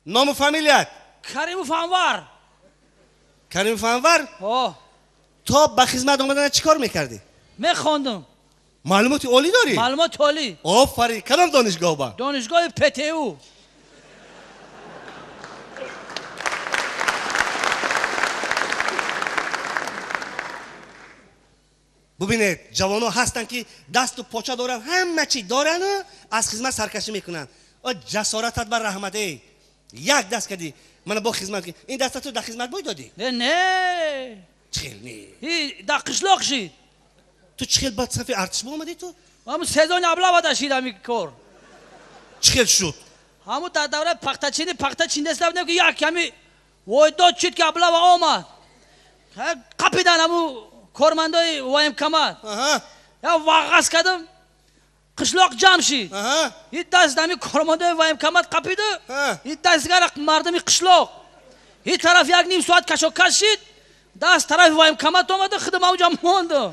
نام و فامیلیت؟ کریم فنور. کریم فنور؟ تو با خدمت اومدن چیکار میکردی؟ میخوندم. معلومات عالی داری؟ معلومات عالی. آفرین. کدام دانشگاه با؟ دانشگاه پتئو. ببینید جوانو هستن که دست و پاچه دارن، همه چی دارن و از خدمت سرکشی میکنن. جسارتت و رحمته. یک دست کردی من با خدمت که این دست تو در خدمت باید دادی؟ نه چخیل نی در قشلاق شید. تو چخیل باید صفی ارتش با اومدی تو؟ همون سزون ابلا باید شید همی کار. چخیل شد؟ همون در دوره پختچین دست نبودم که یک کمی وای داد شید که ابلا و آمد قپیدن همون کارمندای وایم کمد یا واقعاس کردم قشلاق جمع شید. این دست دمی کارمندای وایم کمد قپیده، این دستگر مردمی قشلاق. این طرف یک نیم ساعت کشاکش شید، دست طرف وایم کمد آمده خدم اونجا مانده.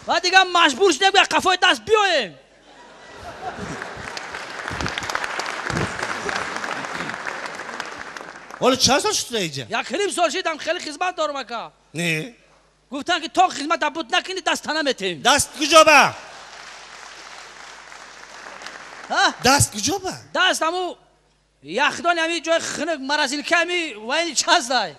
و دیگه مجبور شدیم که قفای دست بیاییم. حالا چند سال شده اینجا؟ یک نیم سال شدم خیلی خدمت دارم اکا. نه گفتن که تا خدمت بود نکنی دست تنه میتیم. دست کجا با؟ دست کجا با؟ دست همو یخدان همی جای خنک مرزیل کمی و اینی چاز دای.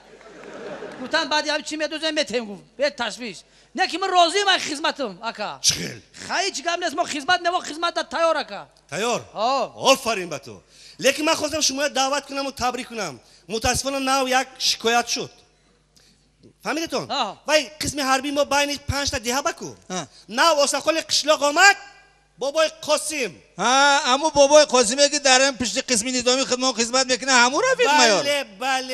گفتن بعد همی چی میدوزه میتیم گفت به تشویش. نه که من راضی من خدمتم اکا. چخیل؟ خیلی چی کم نیست ما خدمت نه ما خدمت تیار اکا. تیار؟ آفرین به تو. لیکن من خواستم شما دعوت کنم و تبریک کنم. متاسفانه ناو یک شکایت شد. فهمیدتون؟ وای قسم حربی ما بین 5 تا دیه بکو. ناو واسقال قشلاق آمد بابای قاسم. اما بابای قاسمی که در این پشت قسم نظامی خدمت میکنه همون رفیق میار.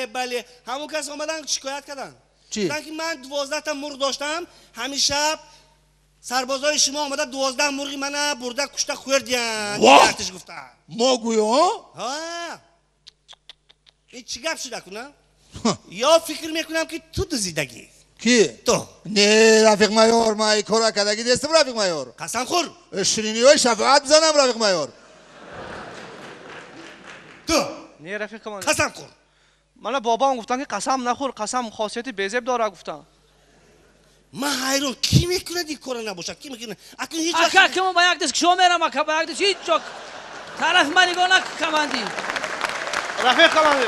بله همون کس اومدن شکایت کردن. چی؟ که من 12 تا مرغ داشتم همین شب سربازای شما اومدن 12 مرغی منو برده کشته خوردین. ارتش گفتن. ما گویا؟ این چی گپ شده کنم؟ یا فکر میکنم که تو دزیدگی. کی؟ تو. نه رفیق میار ما این کارا کردگی دستم رفیق میار. قسم خور. شیرینی های شفاعت بزنم رفیق میار. تو. نه رفیق کمان. قسم خور. من بابام گفتن که قسم نخور، قسم خاصیت بیزب داره گفتن. من حیران کی میکنه این کارو نباشد؟ کی میکنه؟ اصلا هیچ اکا که من با یک دست شما میرم اکا با یک دست هیچ جا طرف من نگاه کماندی. رفیق کماندی.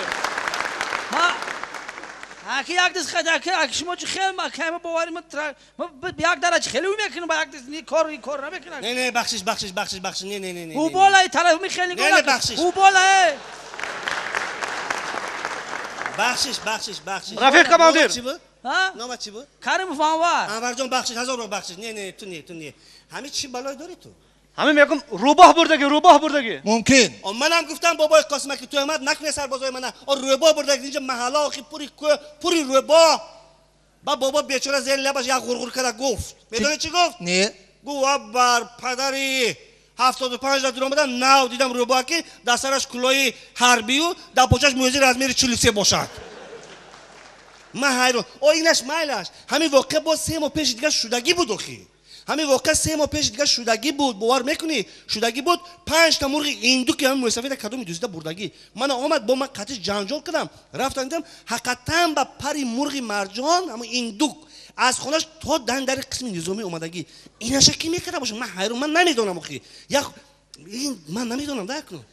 اکی یک دست خدا اکی شما چه خیلی ما که ما باوری ما یک درجه خیلی میکنیم با یک دست نی کار نمیکنم. نه بخشش نه. او بالا طرف می خیلی نگاه. نه بخشش. او بالا. بخشش. رفیق کماندیر. چی بود؟ نام چی بود؟ کریم فنور. انور جان بخشش 1000 رو بخشش. نه تو نه. همین چی بالای داری تو؟ همین میگم روباه بردگی. ممکن. منم گفتم بابای قاسم که تو احمد نکنه سربازای من. روباه بردگی اینجا محله آخی پوری روباه. بابا بیچاره زیر لبش یک غرغر کرد گفت. میدونی چی گفت؟ نه. گفت بر پدری 75 تا درام بدم ناو دیدم روباه که در سرش کلاه حربی و در پاچش موزه رزمی 43 باشد. من حیران. اینش مایلش همین واقعه با 3 ماه پیش دیگه شدگی بود اخی. همین واقعا 3 ماه پیش دیگه شدگی بود. باور میکنی؟ شدگی بود 5 تا مرغ ایندو که همین مسافت کدوم دوزیده بردگی. من آمد با من قطعش جنجال کردم. رفتم دیدم حقیقتا با پری مرغ مرجان همون ایندو از خونش تا در قسم نظامی اومدگی. اینش کی میکرده باشه؟ من حیران. من نمیدونم اخی. این من نمیدونم دکن.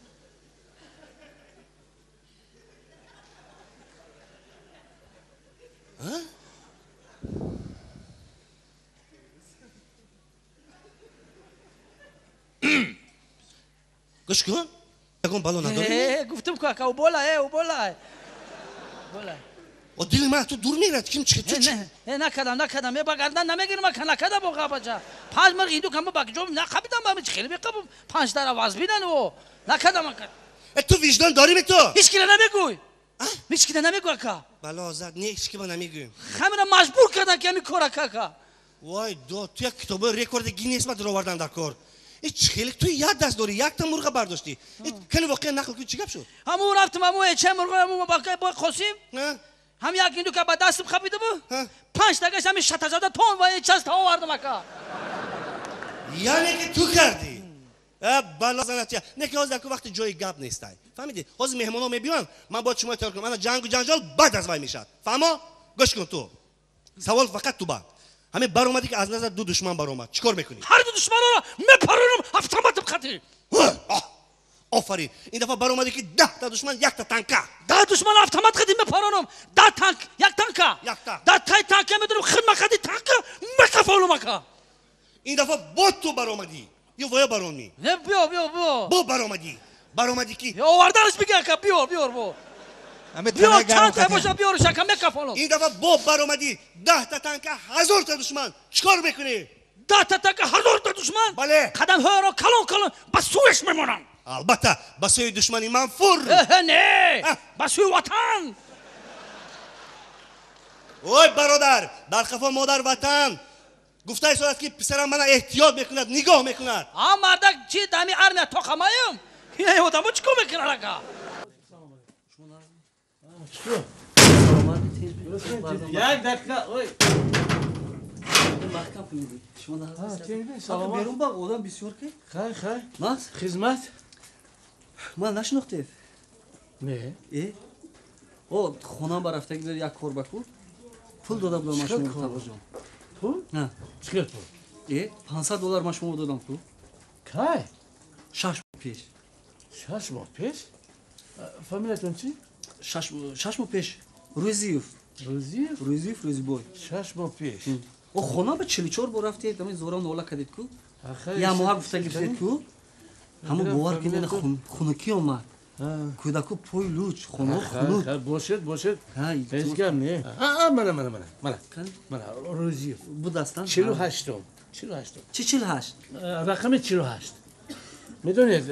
گوش کن. یکم بالا نداری؟ گفتم که او بالا. و دل من تو دور میرد کیم چه تو چه؟ نکردم بگردن نمیگیرم که نکردم با بچه 5 مرغ ایندو کم با جوم نخبیدم با خیلی بقبم 5 در آواز بیدن و نکردم. تو وجدان داری تو؟ هیچ کی نمیگوی. هیچ کی نمیگوی که. بلا زد نه هیچ کی با نمیگویم. همین مجبور کردن که همین کارا که. وای تو یک کتاب رکورد گینیس ما در آوردن در کار. هیچ خیلی تو یاد دست داری یک تا مرغ برداشتی. خیلی واقعا نقل که چی گپ شد؟ همون رفتم همون چه مرغ همون با قاسم. هم یک ایندو که با دستم خبیده بود 5 دقیقه همین 60,000 تن و 60 تا آوردم اکا. یعنی که تو کردی؟ بالا زناتیا نه که حاضر که وقتی جای گپ نیستای فهمیدی حاضر مهمونا میبیان من با شما تر کنم من جنگ و جنجال بعد از وای میشد فهمو گوش کن تو سوال فقط تو بعد همه برآمدی که از نظر دو دشمن برآمد چیکار میکنی هر دو دشمن را میپرونم автоматم خطی آفرین این دفعه برآمدی که 10 تا دشمن 1 تا تانک 10 دشمن автомат خطی میپرونم 10 تانک 1 تانک 10 تای تانک میدونم خدمت خطی تانک میکفولم اکا این دفعه با تو برآمدی یو ویا برونی نه بیا با برآمدی کی یا آوردنش بگه اکا بیار بو بیار چند تا باشه بیار شکم میکفولم این دفعه با برآمدی 10 تا تانک 1000 تا دشمن چیکار میکنی 10 تا تانک 1000 تا دشمن بله قدم ها را کلون بس سویش میمونم البته بسوی دشمنی منفور نه بسوی وطن اوی برادر در خفا مادر وطن گفته ای صورت که پسرم من احتیاط میکند نگاه میکند مردک چی دمی ارمیا تو خمایم یه آدمو چیکار میکنه لگا یک دقیقه اوی سلام بیرون با آدم بسیار که خیر من خدمت من نشناختید نه او خونم برافته که یک کار بکو پول داده بودم من شما تابا جان پول؟ نه چقدر پول؟ $500 من شما دادم تو کی؟ 6 ماه پیش 6 ماه پیش؟ فامیلتون چی؟ 6 ماه پیش روزیوف روزی بای 6 ماه پیش او خونه به 44 بار رفتید دمی زورم نولا کردید کو یا ماه گفته گفتید کو همون باور کنین خونکی اومد کودکو پای لوچ خونه باشد هیچ گم نه من روزی بود هستن 48 چی 48 رقم 48 میدونید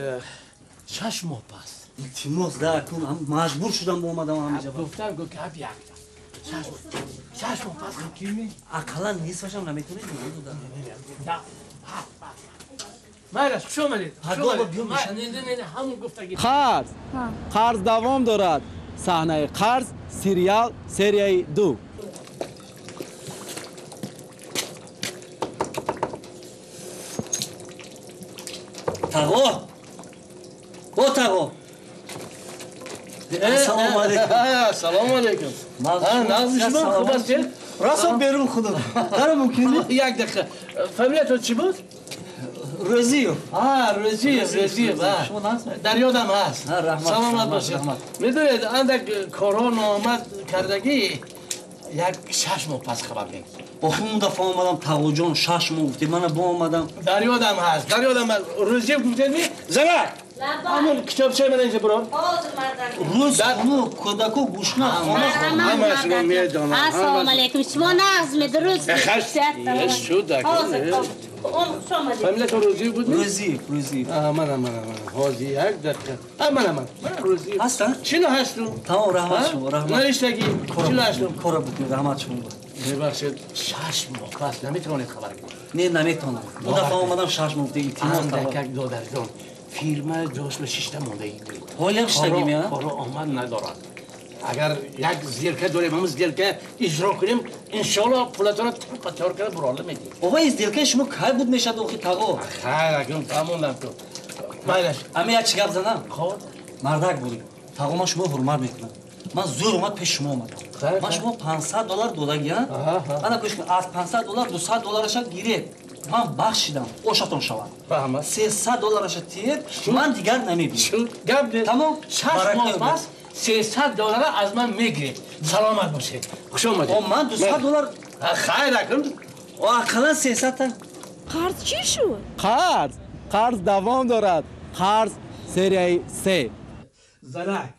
6 ماه پس التماس در کن مجبور شدم با اومدم همینجا گفتم گفت که یک 6 ماه پس میکنی اقلا نیست باشم نمیتونید نه مایرش شو آمدید نه همون گفتگی قرض دوام دارد صحنه قرض سریال سریای 2 تاغو سلام علیکم نازم شما خوب هستید؟ راستم بیرون خودم داره ممکنه؟ یک دقیقه فامیلتون چی بود؟ روزیو روزی در یادم هست سلامت باشید میدونید اندک کارها نامد کردگی یک 6 ماه پس خبر میگم اون دفعه آمدم تاغو جان 6 ماه گفتی من با آمدم در یادم هست روزی گفتید می زنگ همون کتابچه من اینجا برو روز خونو کودکو گوشنا همش رو میدانم السلام علیکم شما نظم درست شد فامیلتون روزی بود روزی من حاضی یک دقیقه من روزی هستن؟ چی هستون؟ تمام رحمت شما نرشتگی چی هستون؟ کارا بود رحمت شما ببخشید 6 ماه پس نمیتونید خبر کنید نه نمیتونم دو دفعه آمدم 6 ماه دیگه اندکک دادرجان فیلم جوش به 6 مونده ای حالا شتگی میاد کارو آمد ندارد اگر یک زیرکه داریم هم زیرکه اجرا کنیم انشالله پولتون رو تار کنه براله میدیم آقا این زیرکه شما کی بود میشد اوخی تاغو خیر اگرم فهموندم تو مایلش اما یک چی گپ زدم خب مردک بودی تاغو من شما حرمت میکنم من زور اومد پیش شما اومدم من شما $500 دادگیم انا کوش از $500 $200 گیرید من بخشیدم اوشاتون شود فهمم $300 تیر من دیگر نمیبینم گپ ده تمام 6 ماه پس $300 از من میگیرید سلامت باشید خوش آمدید من $200 خیر اکرم اقلا 300 تا قرض چی شد؟ قرض دوام دارد قرض سریای 3 زنک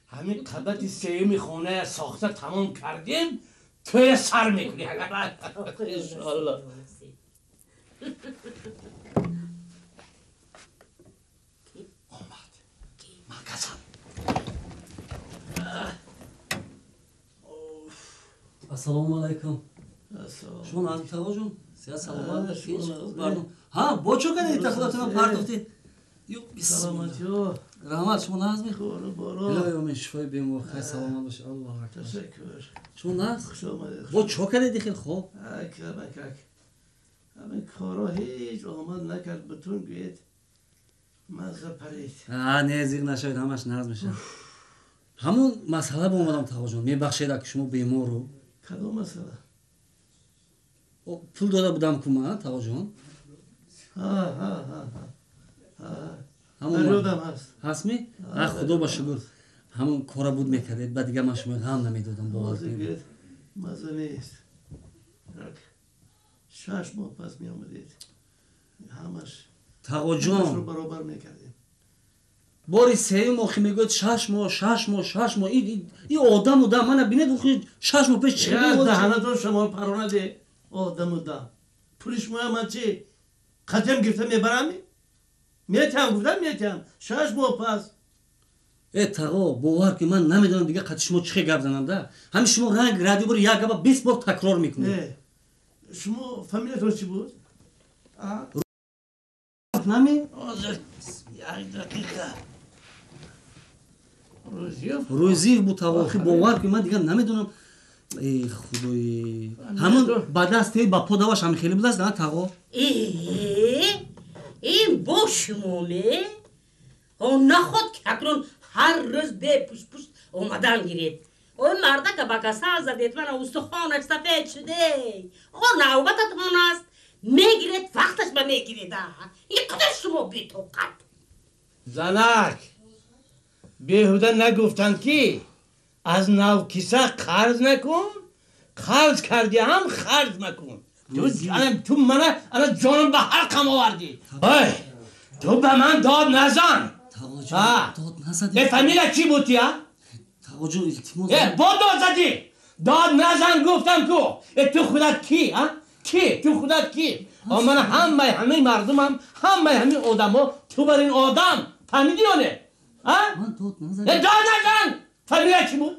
همین قبط سیمی خونه ساخته تمام کردیم توی سر میکنی انشالله السلام علیکم شما نازم تاغو جون سیاد سلامت باشید ها با چو کنید تخلاتون پرداختی سلامتی رحمت شما نازمی برو الهی من شفای بیمار خیلی سلامت باشه الله اکبر تشکر شما ناز خوش آمدید با چو کنید خیلی خوب اکرم همین کارا هیچ آمد نکرد بتون گوید مزه پرید نزدیک نشوید همش نرز میشه همون مسئله با اومدم تقا جان میبخشید که شما بیمار رو کدوم مسئله پول داده بودم کمه تقا جان همون یادم هست هست می؟ خدا با شکر همون کارا بود میکردید بعد دیگه من شما هم نمیدادم باور کنید مزه نیست 6 ماه پس می آمدید همش تقا همش جان رو برابر میکردیم باری سه ماه میگوید 6 ماه این آدم من بینید خود 6 ماه پیش چه بود دهنتون شما پرونه ده آدم پولش من چی قدم گرفته میبرم میتم گفتم میتم 6 ماه پس تقا باور که من نمیدونم دیگه قد شما چه گپ زنم ده همین شما رنگ رادیو برو یک گپ 20 بار تکرار میکنید شما فامیلتون چی بود نمی یک دقیقه روزی بود تقا باور که من دیگه نمیدونم ای خدای همون بعد از تی با پوداش هم خیلی بود است نه تقا این boş مومه او نخود ککرون هر روز به پوش اومدن گیرید او مرده که با کسا زدید من استخوانش سفید شده او نوبتتون است میگیرید وقتش به میگیرید این قدر شما بی توقت زنک بیهوده نگفتند که از نو کیسه قرض نکن قرض کردی هم خرج مکن تو منه الان جانم به حلقم آوردی تو به من داد نزن تقا جان داد نزدی یه فامیل چی بودی ها؟ تقا جان التماس با داد زدی داد نزن گفتم که تو خودت کی ها؟ کی؟ تو خودت کی؟ من همه مردمم همه آدم ها تو بر این آدم فهمیدی یا نه؟ من داد نزدی داد نزن فامیل چی بود؟